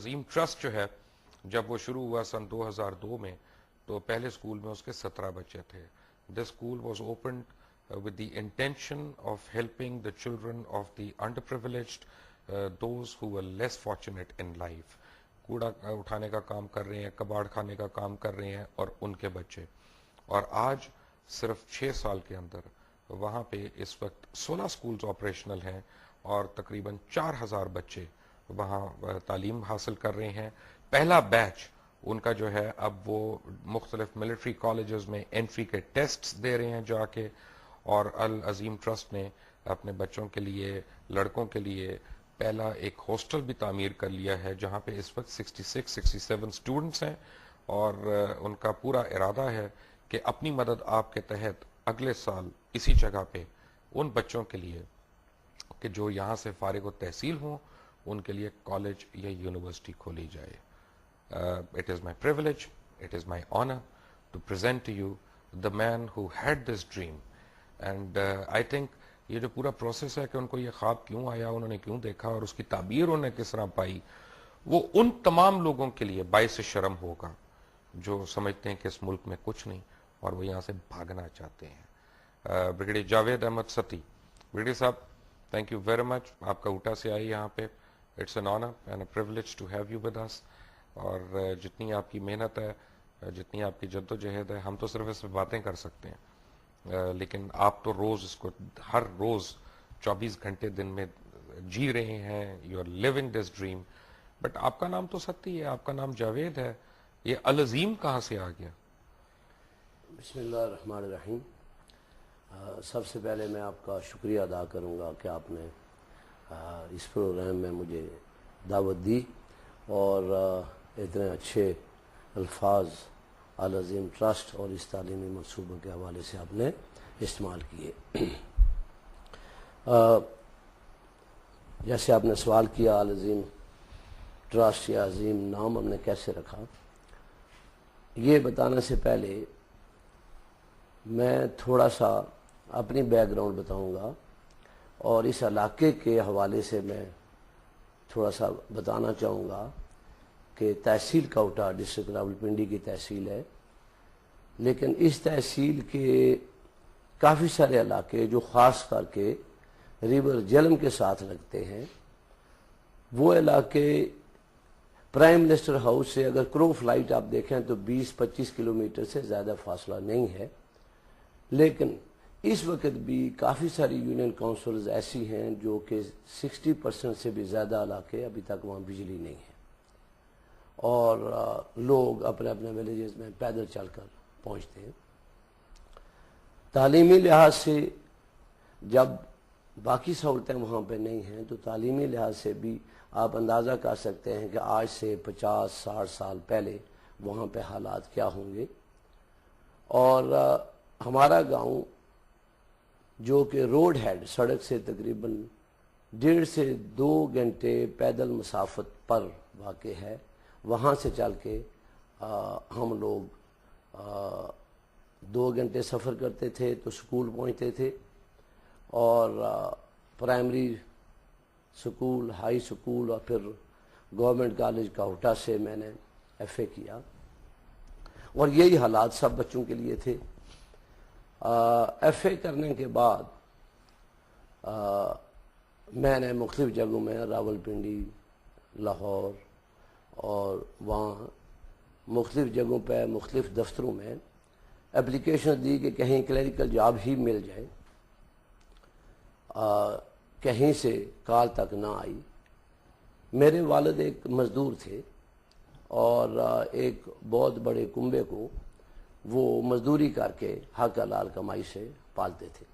عظیم trust جو ہے جب وہ شروع ہوا سن 2002 میں تو پہلے اسکول میں اس کے 17 بچے تھے. This school was opened with the intention of helping the children of the underprivileged, those who were less fortunate in life. کوڑا اٹھانے کا کام کر رہے ہیں, کباڑ کھانے کا کام کر رہے ہیں, اور ان کے بچے. اور آج صرف 6 سال کے اندر وہاں پہ اس وقت 16 سکولز آپریشنل ہیں اور تقریباً 4000 بچے وہاں تعلیم حاصل کر رہے ہیں. پہلا بیچ ان کا جو ہے اب وہ مختلف ملٹری کالجز میں انٹری کے ٹیسٹس دے رہے ہیں جا کے, اور العظیم ٹرسٹ نے اپنے بچوں کے لیے, لڑکوں کے لیے پہلا ایک ہاسٹل بھی تعمیر کر لیا ہے جہاں پہ اس وقت 67 اسٹوڈنٹس ہیں, اور ان کا پورا ارادہ ہے کہ اپنی مدد آپ کے تحت اگلے سال اسی جگہ پہ ان بچوں کے لیے کہ جو یہاں سے فارغ التحصیل ہوں ان کے لیے کالج یا یونیورسٹی کھولی جائے. It is my privilege, it is my honor to present to you the man who had this dream. And I think یہ جو پورا پروسیس ہے کہ ان کو یہ خواب کیوں آیا, انہوں نے کیوں دیکھا, اور اس کی تعبیر انہوں نے کس طرح پائی, وہ ان تمام لوگوں کے لیے باعث شرم ہوگا جو سمجھتے ہیں کہ اس ملک میں کچھ نہیں اور وہ یہاں سے بھاگنا چاہتے ہیں. بریگیڈیئر جاوید احمد ستی. بریگیڈیئر صاحب, تھینک یو ویری مچ. آپ کا اوٹا سے آئی یہاں پہ. It's an honour and a privilege to have you with us. اور جتنی آپ کی محنت ہے, جتنی آپ کی جد و جہد ہے, ہم تو صرف اس پہ باتیں کر سکتے ہیں, لیکن آپ تو روز اس کو ہر روز 24 گھنٹے دن میں جی رہے ہیں. You are living this dream. But آپ کا نام تو ستی ہے, آپ کا نام جاوید ہے, یہ العظیم کہاں سے آ گیا؟ بسم اللہ الرحمن الرحیم. سب سے پہلے میں آپ کا شکریہ ادا کروں گا کہ آپ نے اس پروگرام میں مجھے دعوت دی اور اتنے اچھے الفاظ العظیم ٹرسٹ اور اس تعلیمی منصوبوں کے حوالے سے آپ نے استعمال کیے. جیسے آپ نے سوال کیا العظیم ٹرسٹ یا عظیم نام ہم نے کیسے رکھا, یہ بتانے سے پہلے میں تھوڑا سا اپنی بیک گراؤنڈ بتاؤں گا, اور اس علاقے کے حوالے سے میں تھوڑا سا بتانا چاہوں گا کہ تحصیل کوٹا ڈسٹرکٹ راولپنڈی کی تحصیل ہے, لیکن اس تحصیل کے کافی سارے علاقے جو خاص کر کے ریور جہلم کے ساتھ لگتے ہیں, وہ علاقے پرائم منسٹر ہاؤس سے اگر کرو فلائٹ آپ دیکھیں تو 20-25 کلومیٹر سے زیادہ فاصلہ نہیں ہے. لیکن اس وقت بھی کافی ساری یونین کونسلز ایسی ہیں جو کہ 60% سے بھی زیادہ علاقے ابھی تک وہاں بجلی نہیں ہے, اور لوگ اپنے اپنے ولیجز میں پیدل چل کر پہنچتے ہیں. تعلیمی لحاظ سے جب باقی سہولتیں وہاں پہ نہیں ہیں تو تعلیمی لحاظ سے بھی آپ اندازہ کر سکتے ہیں کہ آج سے 50-60 سال پہلے وہاں پہ حالات کیا ہوں گے. اور ہمارا گاؤں جو کہ روڈ ہیڈ سڑک سے تقریباً 1.5 سے 2 گھنٹے پیدل مسافت پر واقع ہے, وہاں سے چل کے ہم لوگ 2 گھنٹے سفر کرتے تھے تو سکول پہنچتے تھے, اور پرائمری سکول, ہائی سکول, اور پھر گورنمنٹ کالج کوٹا سے میں نے ایف اے کیا, اور یہی حالات سب بچوں کے لیے تھے. ایف اے کرنے کے بعد میں نے مختلف جگہوں میں راولپنڈی, لاہور اور وہاں مختلف جگہوں پہ مختلف دفتروں میں اپلیکیشن دی کہ کہیں کلیریکل جاب ہی مل جائے. کہیں سے کال تک نہ آئی. میرے والد ایک مزدور تھے اور ایک بہت بڑے کنبے کو وہ مزدوری کر کے حق حلال کمائی سے پالتے تھے.